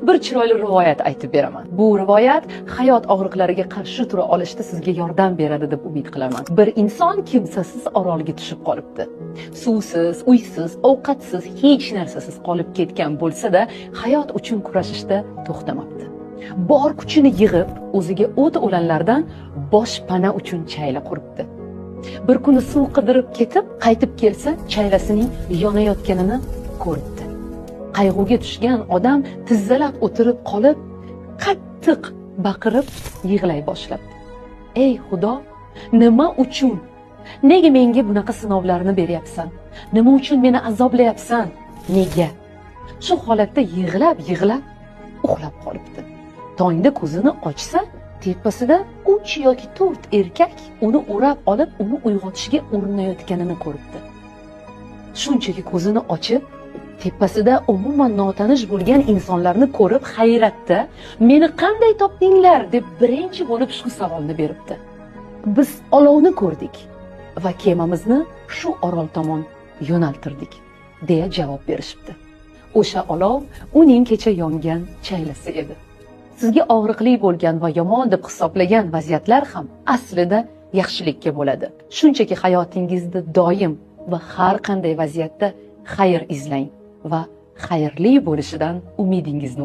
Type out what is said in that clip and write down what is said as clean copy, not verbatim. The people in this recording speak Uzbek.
bir chiroyli rivoyat aytib beraman. Bu rivoyat hayot og'riqlariga qarshi tura olishda sizga yordam beradi deb umid qilaman. Bir inson kimsasiz orolga tushib qolibdi. Suvsiz, uysiz, ovqatsiz, hech narsasiz qolib ketgan bo'lsa-da, hayot uchun kurashishda to'xtamabdi. Bor kuchini yig'ib, o'ziga o't o'lanlardan boshpana uchun chayla quribdi. Bir kuni suv qidirib ketib, qaytib kelsa, chaylasining yonayotganini ko'ribdi. Qayg'uga tushgan odam tizzalab o'tirib qolib, qattiq baqirib yig'lay boshladi. Ey Xudo, nima uchun? Nega menga bunaqa sinovlarni beryapsan? Nima uchun meni azoblayapsan? Nega? Shu holatda yig'lab uxlab qolibdi. Tongda ko'zini ochsa, tepasida 3 yoki 4 erkak uni o'rab olib, uni uyg'otishga urinayotganini ko'ribdi. Shunchaki ko'zini ochib, tepasida umuman notanish bo'lgan insonlarni ko'rib hayratda, "Meni qanday topdinglar?" deb birinchi bo'lib shu savolni beribdi. "Biz olovni ko'rdik va kemamizni shu orol tomon yo'naltirdik", deya javob berishibdi. O'sha olov uning kecha yongan chaylasi edi. Sizga og'riqli bo'lgan va yomon deb hisoblagan vaziyatlar ham aslida yaxshilikka bo'ladi. Shunchaki hayotingizda doim va har qanday vaziyatda xayr izlang va xayrli bo'lishidan umidingizni